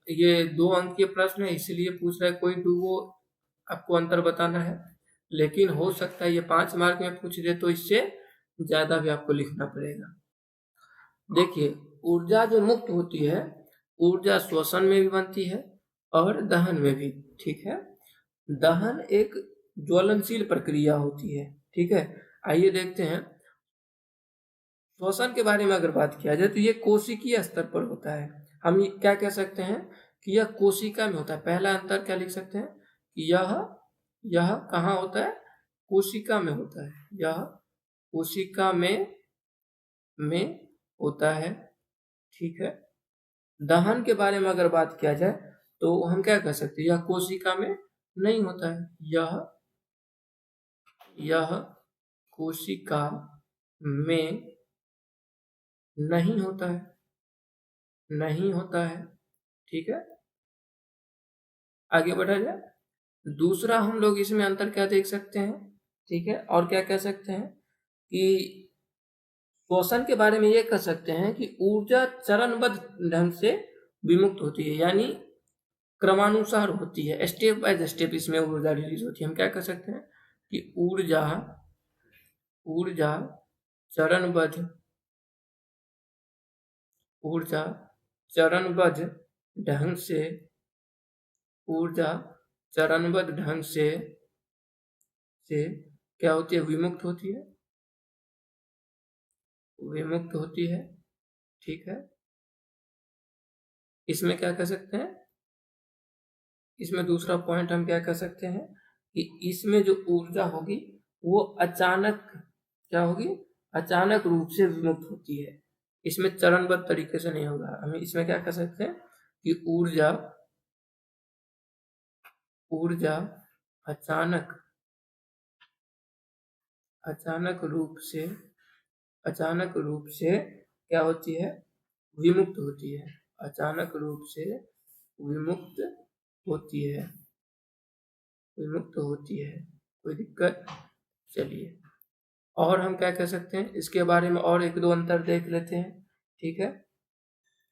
ये 2 अंक के प्रश्न है, इसलिए पूछ रहा है कोई दो आपको अंतर बताना है। लेकिन हो सकता है ये 5 मार्क में पूछ दे, तो इससे ज्यादा भी आपको लिखना पड़ेगा। देखिए, ऊर्जा जो मुक्त होती है, ऊर्जा श्वसन में भी बनती है और दहन में भी। ठीक है, दहन एक ज्वलनशील प्रक्रिया होती है। ठीक है, आइए देखते हैं। श्वसन के बारे में अगर बात किया जाए तो ये कोशिकीय स्तर पर होता है। हम क्या कह सकते हैं कि यह कोशिका में होता है। पहला अंतर क्या लिख सकते हैं कि यह कहाँ होता है, कोशिका में होता है। यह कोशिका में होता है। ठीक है, दहन के बारे में अगर बात किया जाए तो हम क्या कह सकते हैं, यह कोशिका में नहीं होता है। यह कोशिका में नहीं होता है, नहीं होता है। ठीक है, आगे बढ़ा जाए। दूसरा हम लोग इसमें अंतर क्या देख सकते हैं, ठीक है, और क्या कह सकते हैं कि श्वसन के बारे में ये कह सकते हैं कि ऊर्जा चरणबद्ध ढंग से विमुक्त होती है, यानी क्रमानुसार होती है, स्टेप बाय स्टेप इसमें ऊर्जा रिलीज होती है। हम क्या कह सकते हैं कि ऊर्जा चरणबद्ध ऊर्जा चरणबद्ध ढंग से ऊर्जा चरणबद्ध ढंग से क्या होती है, विमुक्त होती है, विमुक्त होती है। ठीक है, इसमें क्या कह सकते हैं, इसमें दूसरा पॉइंट हम क्या कह सकते हैं कि इसमें जो ऊर्जा होगी वो अचानक क्या होगी, अचानक रूप से विमुक्त होती है। इसमें चरणबद्ध तरीके से नहीं होगा। हम इसमें क्या कह सकते हैं कि ऊर्जा ऊर्जा अचानक अचानक रूप से क्या होती है, विमुक्त होती है। अचानक रूप से विमुक्त होती है, विमुक्त होती है। कोई दिक्कत? चलिए, और हम क्या कह सकते हैं इसके बारे में, और एक दो अंतर देख लेते हैं। ठीक है,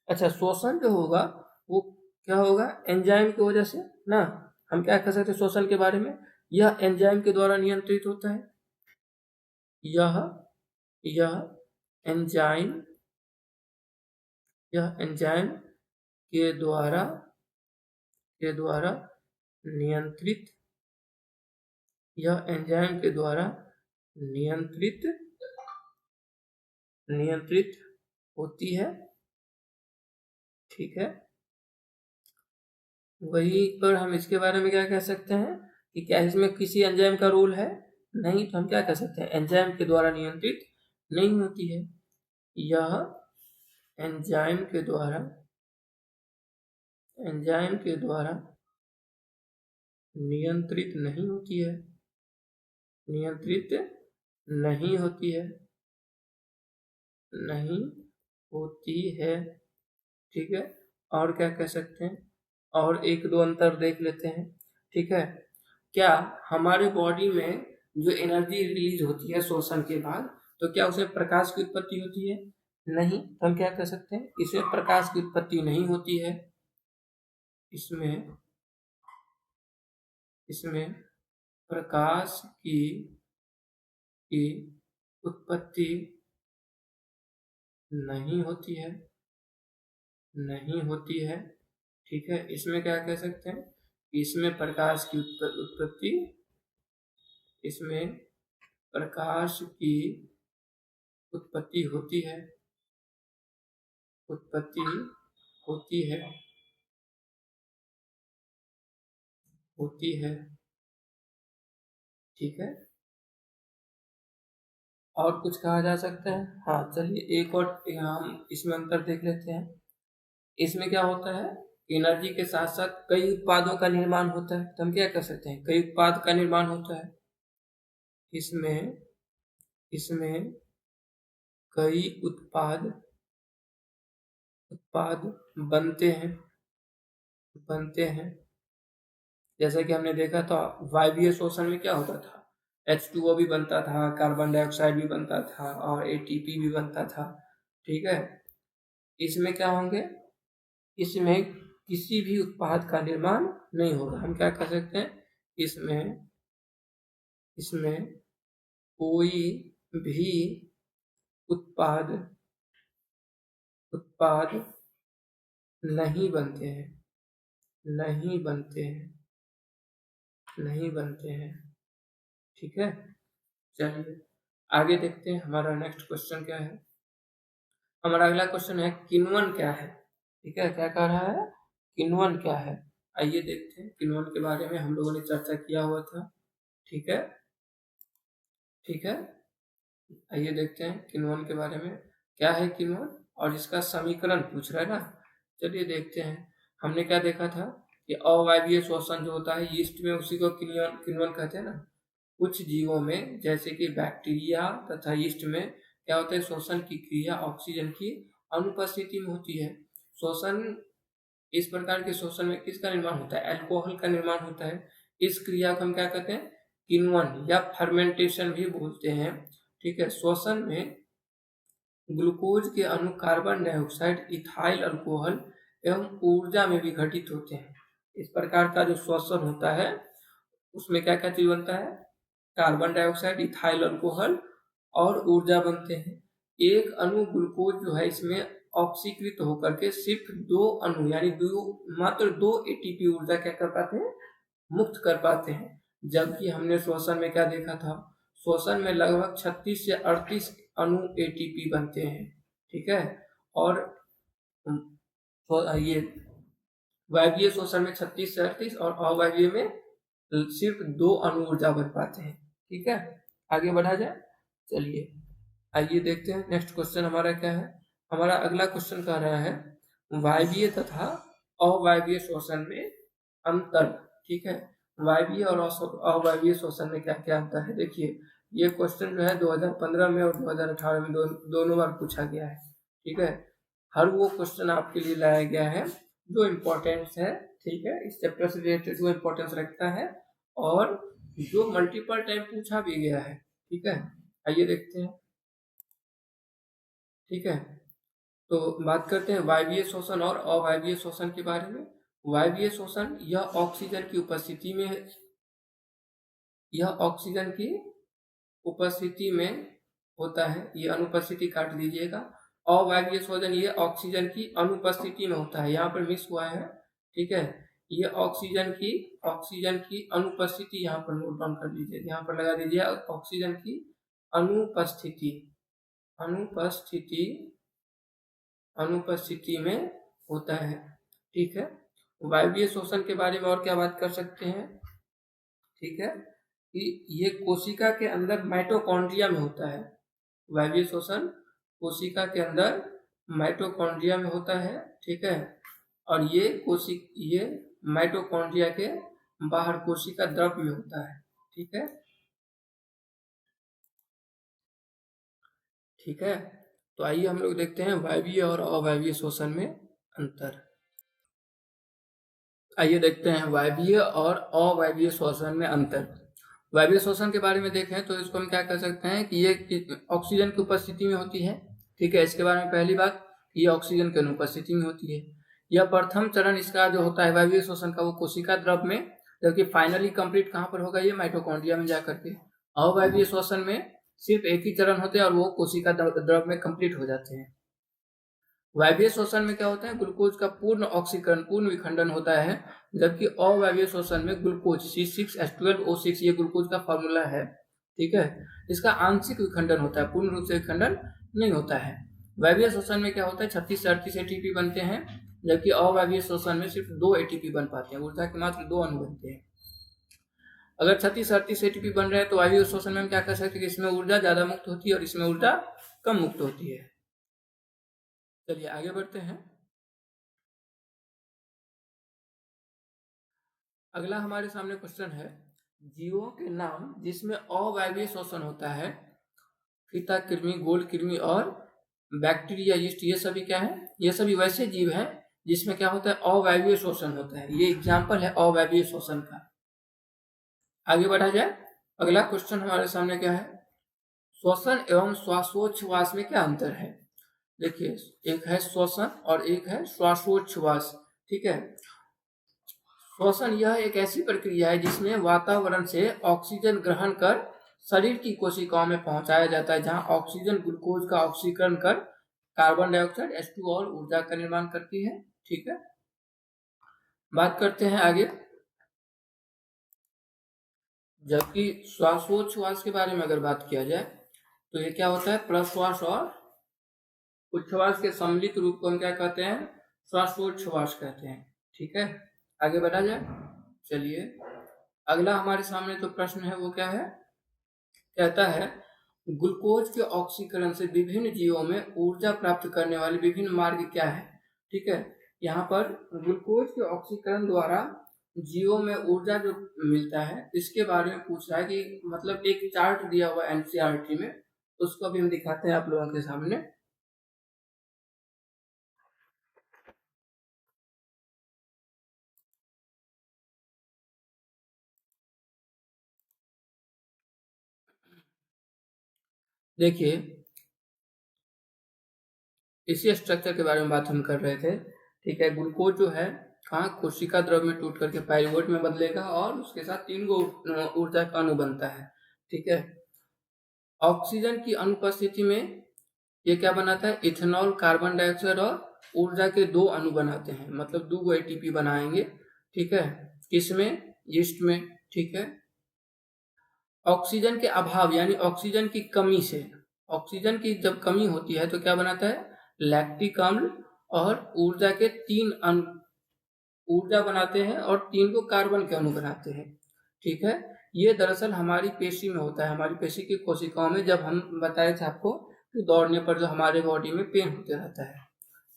अच्छा, शोषण जो होगा वो क्या होगा, एंजाइम की वजह से ना। हम क्या कह सकते हैं शोषण के बारे में, यह एंजाइम के द्वारा नियंत्रित होता है। यह एंजाइम यह एंजाइम के द्वारा नियंत्रित यह एंजाइम के द्वारा नियंत्रित होती है। ठीक है, वहीं पर हम इसके बारे में क्या कह सकते हैं कि क्या इसमें किसी एंजाइम का रोल है? नहीं, तो हम क्या कह सकते हैं, एंजाइम के द्वारा नियंत्रित नहीं होती है। यह एंजाइम के द्वारा नियंत्रित नहीं होती है, नियंत्रित नहीं होती है, नहीं होती है। ठीक है, और क्या कह सकते हैं, और एक दो अंतर देख लेते हैं। ठीक है, क्या हमारे बॉडी में जो एनर्जी रिलीज होती है श्वसन के बाद, तो क्या उसमें प्रकाश की उत्पत्ति होती है? नहीं, तो हम क्या कह सकते हैं, इसमें प्रकाश की उत्पत्ति नहीं होती है। इसमें प्रकाश की उत्पत्ति नहीं होती है, नहीं होती है। ठीक है, इसमें क्या कह सकते हैं, इसमें प्रकाश की उत्पत्ति इसमें प्रकाश की उत्पत्ति होती है, उत्पत्ति होती है, होती है। ठीक है, और कुछ कहा जा सकता है? हाँ, चलिए एक और हम इसमें अंतर देख लेते हैं। इसमें क्या होता है, एनर्जी के साथ साथ कई उत्पादों का निर्माण होता है। तो हम क्या कर सकते हैं, कई उत्पाद का निर्माण होता है। इसमें कई उत्पाद बनते हैं। जैसा कि हमने देखा था वायवीय शोषण में क्या होता था, H2O भी बनता था, कार्बन डाइऑक्साइड भी बनता था और ATP भी बनता था। ठीक है, इसमें क्या होंगे, इसमें किसी भी उत्पाद का निर्माण नहीं होगा। हम क्या कर सकते हैं, इसमें कोई भी उत्पाद नहीं बनते हैं, नहीं बनते हैं। ठीक है, चलिए आगे देखते हैं हमारा नेक्स्ट क्वेश्चन क्या है। हमारा अगला क्वेश्चन है किण्वन क्या है। ठीक है, क्या कह रहा है, किण्वन क्या है। आइए देखते हैं, किण्वन के बारे में हम लोगों ने चर्चा किया हुआ था। ठीक है, आइए देखते हैं किण्वन के बारे में, क्या है किण्वन, और इसका समीकरण पूछ रहा है ना। चलिए देखते हैं, हमने क्या देखा था कि अवायवीय श्वसन जो होता है यीस्ट में, उसी को किण्वन कहते हैं ना। कुछ जीवों में जैसे कि बैक्टीरिया तथा यीस्ट में क्या होता है, श्वसन की क्रिया ऑक्सीजन की अनुपस्थिति में होती है। श्वसन, इस प्रकार के श्वसन में किसका निर्माण होता है, अल्कोहल का निर्माण होता है। इस क्रिया को हम क्या कहते हैं, किण्वन या फर्मेंटेशन भी बोलते हैं। ठीक है, श्वसन में ग्लूकोज के अणु कार्बन डाइऑक्साइड, इथाइल अल्कोहल एवं ऊर्जा में विघटित होते हैं। इस प्रकार का जो श्वसन होता है उसमें क्या क्या चीज बनता है, कार्बन डाइऑक्साइड, इथाइल अल्कोहल और ऊर्जा बनते हैं। एक अणु ग्लूकोज जो है इसमें ऑक्सीकृत होकर के सिर्फ दो अणु यानी मात्र दो ATP ऊर्जा क्या कर पाते हैं, मुक्त कर पाते हैं। जबकि हमने श्वसन में क्या देखा था, श्वसन में लगभग 36 से 38 अणु ATP बनते हैं। ठीक है, और ये वायवीय श्वसन में 36 से 38 और अवायवीय में सिर्फ दो अणु ऊर्जा बन पाते हैं। ठीक है, आगे बढ़ा जाए। चलिए आइए देखते हैं नेक्स्ट क्वेश्चन हमारा क्या है। हमारा अगला क्वेश्चन कह रहा है वायवीय तथा अवायवीय श्वसन में अंतर। ठीक है, वायवीय और अवायवीय श्वसन में क्या क्या अंतर है। देखिए, ये क्वेश्चन जो है 2015 में और 2018 में दोनों बार पूछा गया है। ठीक है, हर वो क्वेश्चन आपके लिए लाया गया है जो इम्पोर्टेंस है, ठीक है, इस चैप्टर से रिलेटेड जो इम्पोर्टेंस रखता है और जो मल्टीपल टाइम पूछा भी गया है, ठीक है। आइए देखते हैं, ठीक है। तो बात करते हैं वायवीय शोषण और अवायवीय शोषण के बारे में। वायवीय शोषण यह ऑक्सीजन की उपस्थिति में होता है, ये अनुपस्थिति काट दीजिएगा। अवायवीय शोषण ये ऑक्सीजन की अनुपस्थिति में होता है, यहाँ पर मिस हुआ है, ठीक है। ये ऑक्सीजन की अनुपस्थिति यहाँ पर नोट डाउन कर लीजिए, यहाँ पर लगा दीजिए ऑक्सीजन की अनुपस्थिति में होता है, ठीक है। वायवीय शोषण के बारे में और क्या बात कर सकते हैं, ठीक है, कि ये कोशिका के अंदर माइटोकॉन्ड्रिया में होता है। वायवीय शोषण कोशिका के अंदर माइटोकॉन्ड्रिया में होता है, ठीक है। और ये माइटोकॉन्ड्रिया के बाहर कोशिका द्रव में होता है, ठीक है, ठीक है। तो आइए हम लोग देखते हैं वायवीय और अवायवीय शोषण में अंतर। आइए देखते हैं वायवीय और अवायवीय शोषण में अंतर। वायवीय शोषण के बारे में देखें तो इसको हम क्या कर सकते हैं कि ये ऑक्सीजन की उपस्थिति में होती है, ठीक है। इसके बारे में पहली बात, ये ऑक्सीजन की अनुपस्थिति में होती है। यह प्रथम चरण इसका जो होता है वायवीय शोषण का वो कोशिका द्रव में, जबकि फाइनली कंप्लीट कहाँ पर होगा, ये माइटोकॉन्ड्रिया में जाकर के। अवायवीय शोषण में सिर्फ एक ही चरण होते हैं और वो कोशिका द्रव में कंप्लीट हो जाते हैं। वायवीय शोषण में क्या होता है, ग्लूकोज का पूर्ण ऑक्सीकरण, पूर्ण विखंडन होता है, जबकि अवायवीय शोषण में ग्लूकोज C6H12O6 ये ग्लूकोज का फॉर्मूला है, ठीक है, इसका आंशिक विखंडन होता है, पूर्ण रूप से विखंडन नहीं होता है। वायवीय शोषण में क्या होता है, 36 से 38 ATP बनते हैं, जबकि अवायवीय शोषण में सिर्फ 2 ATP बन पाते हैं, ऊर्जा के मात्र 2 अणु बनते हैं। अगर 36-38 ATP बन रहे हैं तो वायवीय शोषण में हम क्या कर सकते हैं कि इसमें ऊर्जा ज्यादा मुक्त होती है और इसमें ऊर्जा कम मुक्त होती है। चलिए आगे बढ़ते हैं। अगला हमारे सामने क्वेश्चन है, जीवों के नाम जिसमें अवायवीय शोषण होता है, फीता कृमि, गोल कृमि और बैक्टीरिया, यीस्ट, ये सभी क्या है, ये सभी वैसे जीव हैं जिसमें क्या होता है, अवायवीय शोषण होता है। ये एग्जाम्पल है अवायवीय शोषण का। आगे बढ़ा जाए। अगला क्वेश्चन हमारे सामने क्या है, श्वसन एवं श्वासोच्छ्वास में क्या अंतर है। देखिए, एक है श्वसन और एक है श्वासोच्छ्वास, ठीक है। श्वसन यह एक ऐसी प्रक्रिया है जिसमें वातावरण से ऑक्सीजन ग्रहण कर शरीर की कोशिकाओं में पहुंचाया जाता है, जहां ऑक्सीजन ग्लूकोज का ऑक्सीकरण कर कार्बन डाइऑक्साइड H2 और ऊर्जा का निर्माण करती है, ठीक है। बात करते हैं आगे। जबकि श्वासोच्छ्वास के बारे में अगर बात किया जाए तो ये क्या होता है, प्रश्वास और उच्छ्वास के सम्मिलित रूप को हम क्या कहते हैं, श्वासोच्छ्वास कहते हैं, ठीक है। आगे बढ़ा जाए। चलिए अगला हमारे सामने तो प्रश्न है वो क्या है, कहता है ग्लूकोज के ऑक्सीकरण से विभिन्न जीवों में ऊर्जा प्राप्त करने वाले विभिन्न मार्ग क्या है, ठीक है। यहाँ पर ग्लूकोज के ऑक्सीकरण द्वारा जीवों में ऊर्जा जो मिलता है इसके बारे में पूछ रहा है कि मतलब एक चार्ट दिया हुआ NCERT में, उसको भी हम दिखाते हैं आप लोगों के सामने। देखिए, इसी स्ट्रक्चर के बारे में बात हम कर रहे थे, ठीक है। ग्लूकोज जो है कहाँ, कोशिका द्रव में टूट करके पाइरूवेट में बदलेगा और उसके साथ 3 ऊर्जा का अणु बनता है, ठीक है। ऑक्सीजन की अनुपस्थिति में ये क्या बनाता है, इथेनॉल, कार्बन डाइऑक्साइड और ऊर्जा के 2 अणु बनाते हैं, मतलब 2 ATP बनाएंगे, ठीक है। किसमें, यीस्ट में, ठीक है। ऑक्सीजन के अभाव यानी ऑक्सीजन की कमी से, ऑक्सीजन की जब कमी होती है तो क्या बनाता है, लैक्टिक अम्ल और ऊर्जा के 3 अणु ऊर्जा बनाते हैं और 3 को कार्बन के अणु बनाते हैं, ठीक है। ये दरअसल हमारी पेशी में होता है, हमारी पेशी की कोशिकाओं में, जब हम बताए थे आपको कि दौड़ने पर जो हमारे बॉडी में पेन होते रहता है,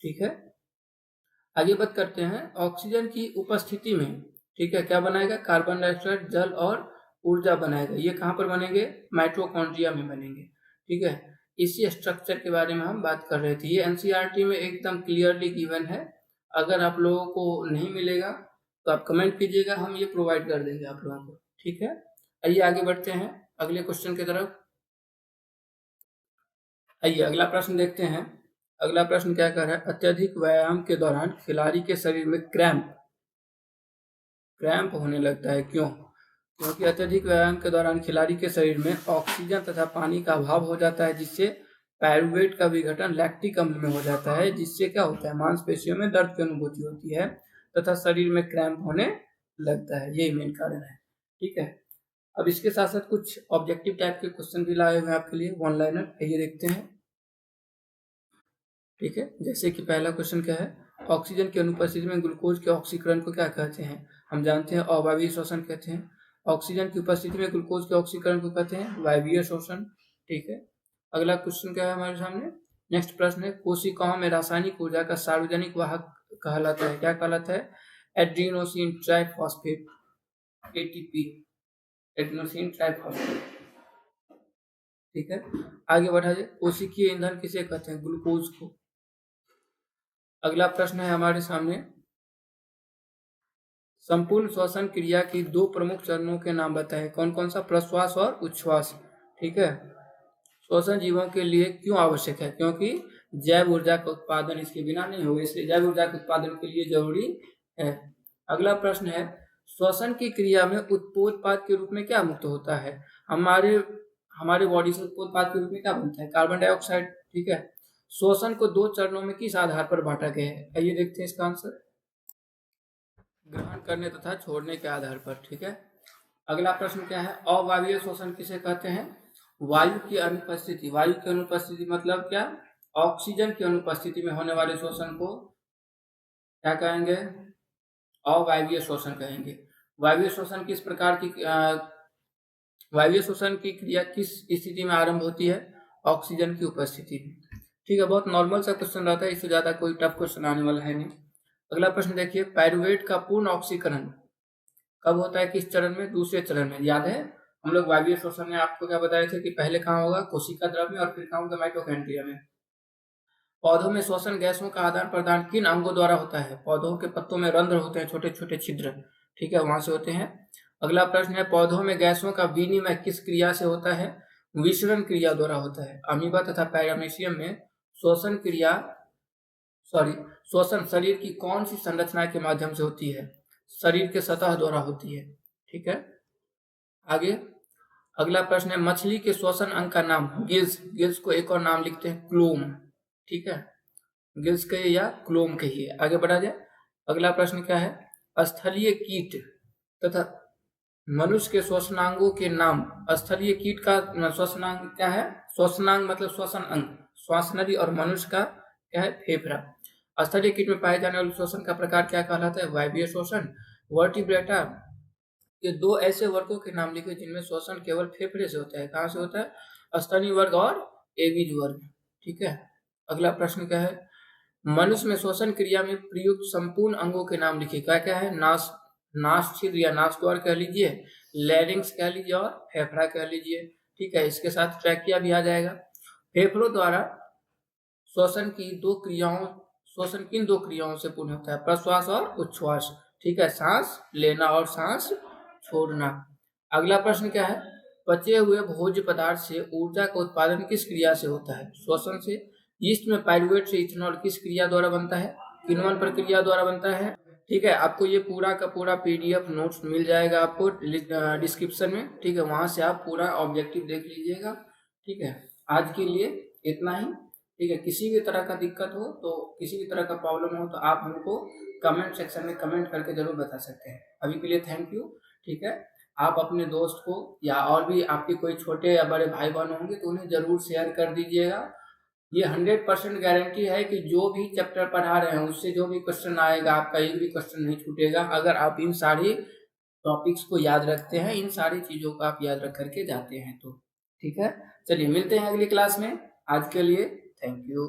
ठीक है। आगे बात करते हैं ऑक्सीजन की उपस्थिति में, ठीक है, क्या बनाएगा, कार्बन डाइऑक्साइड, जल और ऊर्जा बनाएगा। ये कहाँ पर बनेंगे, माइटोकॉन्ड्रिया में बनेंगे, ठीक है। इसी स्ट्रक्चर के बारे में हम बात कर रहे थे। ये एनसीईआरटी में एकदम क्लियरली गिवन है। अगर आप लोगों को नहीं मिलेगा तो आप कमेंट कीजिएगा, हम ये प्रोवाइड कर देंगे आप लोगों को, ठीक है। आइए आगे बढ़ते हैं अगले क्वेश्चन की तरफ। आइए अगला प्रश्न देखते हैं। अगला प्रश्न क्या कह रहा है, अत्यधिक व्यायाम के दौरान खिलाड़ी के शरीर में क्रैम्प होने लगता है, क्यों? क्योंकि अत्यधिक व्यायाम के दौरान खिलाड़ी के शरीर में ऑक्सीजन तथा पानी का अभाव हो जाता है, जिससे पायरुवेट का विघटन लैक्टिक अम्ल में हो जाता है, जिससे क्या होता है, मांसपेशियों में दर्द की अनुभूति होती है तथा शरीर में क्रैम्प होने लगता है। यही मेन कारण है, ठीक है। अब इसके साथ साथ कुछ ऑब्जेक्टिव टाइप के क्वेश्चन भी लाए हुए हैं आपके लिए, वन लाइनर, ये देखते हैं, ठीक है। जैसे कि पहला क्वेश्चन क्या है, ऑक्सीजन की अनुपस्थिति में ग्लूकोज के ऑक्सीकरण को क्या कहते हैं? हम जानते हैं अवायवीय श्वसन कहते हैं। ऑक्सीजन की उपस्थिति में ग्लूकोज के ऑक्सीकरण को कहते हैं वायवीय श्वसन, ठीक है। अगला क्वेश्चन क्या है हमारे सामने, नेक्स्ट प्रश्न है, कोशिकाओं में रासायनिक ऊर्जा का सार्वजनिक वाहक कहलाता है, क्या कहलाता है? एड्रीनोसिन ट्राइफॉस्फेट, एटीपी, एड्रीनोसिन ट्राइफॉस्फेट, ठीक है। आगे बढ़ा जाए, कोशिकीय ईंधन किसे कहते हैं? ग्लूकोज को। अगला प्रश्न है हमारे सामने, संपूर्ण श्वसन क्रिया की दो प्रमुख चरणों के नाम बताएं, कौन कौन सा? प्रश्वास और उच्छ्वास, ठीक है। श्वसन जीवों के लिए क्यों आवश्यक है? क्योंकि जैव ऊर्जा का उत्पादन इसके बिना नहीं होगा, इसलिए जैव ऊर्जा के उत्पादन के लिए जरूरी है। अगला प्रश्न है, श्वसन की क्रिया में उत्पोत्पाद के रूप में क्या मुक्त होता है? हमारे बॉडी से उत्पोत्पाद के रूप में क्या बनता है? कार्बन डाइऑक्साइड, ठीक है। श्वसन को दो चरणों में किस आधार पर बांटा गया है? आइए देखते हैं इसका आंसर, ग्रहण करने तथा छोड़ने के आधार पर, ठीक है। अगला प्रश्न क्या है, अवायवीय श्वसन किसे कहते हैं? वायु की अनुपस्थिति, वायु की अनुपस्थिति मतलब क्या? ऑक्सीजन की अनुपस्थिति में होने वाले श्वसन को क्या कहेंगे? अवायवीय श्वसन कहेंगे। वायवीय श्वसन किस प्रकार की वायवीय श्वसन की क्रिया किस स्थिति में आरंभ होती है? ऑक्सीजन की उपस्थिति में, ठीक है। बहुत नॉर्मल सा क्वेश्चन रहता है, इससे ज्यादा कोई टफ क्वेश्चन आने वाला है नहीं। अगला प्रश्न देखिए, पायरुवेट का पूर्ण ऑक्सीकरण कब होता है? किस चरण में? दूसरे चरण में। याद है हम लोग वायवीय श्वसन में आपको क्या बताए थे कि पहले कहाँ होगा? कोशिका द्रव में, और फिर कहाँ होगा? माइटोकॉन्ड्रिया में। पौधों में श्वसन गैसों का आदान प्रदान किन अंगों द्वारा होता है? पौधों के पत्तों में रंध्र होते हैं, छोटे छोटे छिद्र, ठीक है, वहां से होते हैं। अगला प्रश्न है, पौधों में गैसों का विनिमय किस क्रिया से होता है? विसरण क्रिया द्वारा होता है। अमीबा तथा पैरामीशियम में श्वसन शरीर की कौन सी संरचना के माध्यम से होती है? शरीर के सतह द्वारा होती है, ठीक है। आगे अगला प्रश्न है, मछली के श्वसन अंग का नाम? गिल्स को एक और नाम लिखते हैं क्लोम, ठीक है। गिल्स कहिए या क्लोम कहिए। आगे बढ़ा जाए, अगला प्रश्न क्या है, स्थलीय कीट तथा मनुष्य के श्वसनांगों के नाम? स्थलीय कीट का श्वसनांग क्या है? श्वसनांग मतलब श्वसन अंग, श्वासनली, और मनुष्य का क्या है? फेफड़ा। स्थलीय कीट में पाए जाने वाले श्वसन का प्रकार क्या कहलाता है? वायवीय श्वसन। वर्टिब्रेटा के दो ऐसे वर्गों के नाम लिखे जिनमें श्वसन केवल फेफड़े से होता है, कहाँ से होता है? स्तनी वर्ग और एबीज वर्ग, ठीक है। अगला प्रश्न क्या है, मनुष्य में श्वसन क्रिया में प्रयुक्त संपूर्ण अंगों के नाम लिखिए, क्या क्या है? नास छिद्र या नासद्वार कह लीजिए, लैरिंग्स कह लीजिए, और फेफड़ा कह लीजिए, ठीक है। इसके साथ ट्रैकिया भी आ जाएगा। फेफड़ों द्वारा श्वसन किन दो क्रियाओं से पूर्ण होता है? प्रश्वास और उच्छ्वास, ठीक है, सांस लेना और सांस छोड़ना। अगला प्रश्न क्या है, पचे हुए भोज्य पदार्थ से ऊर्जा का उत्पादन किस क्रिया से होता है? श्वसन से। यीस्ट में पायरुवेट से इथेनॉल किस क्रिया द्वारा बनता है? किण्वन प्रक्रिया द्वारा बनता है, ठीक है। आपको ये पूरा का पूरा पीडीएफ नोट्स मिल जाएगा आपको डिस्क्रिप्शन में, ठीक है, वहां से आप पूरा ऑब्जेक्टिव देख लीजिएगा, ठीक है। आज के लिए इतना ही, ठीक है। किसी भी तरह का दिक्कत हो तो, किसी भी तरह का प्रॉब्लम हो तो आप हमको कमेंट सेक्शन में कमेंट करके जरूर बता सकते हैं। अभी के लिए थैंक यू, ठीक है। आप अपने दोस्त को या और भी आपके कोई छोटे या बड़े भाई बहन होंगे तो उन्हें जरूर शेयर कर दीजिएगा। ये 100% गारंटी है कि जो भी चैप्टर पढ़ा रहे हैं उससे जो भी क्वेश्चन आएगा, आपका एक भी क्वेश्चन नहीं छूटेगा, अगर आप इन सारी टॉपिक्स को याद रखते हैं, इन सारी चीजों को आप याद रख करके जाते हैं तो, ठीक है। चलिए मिलते हैं अगली क्लास में, आज के लिए थैंक यू।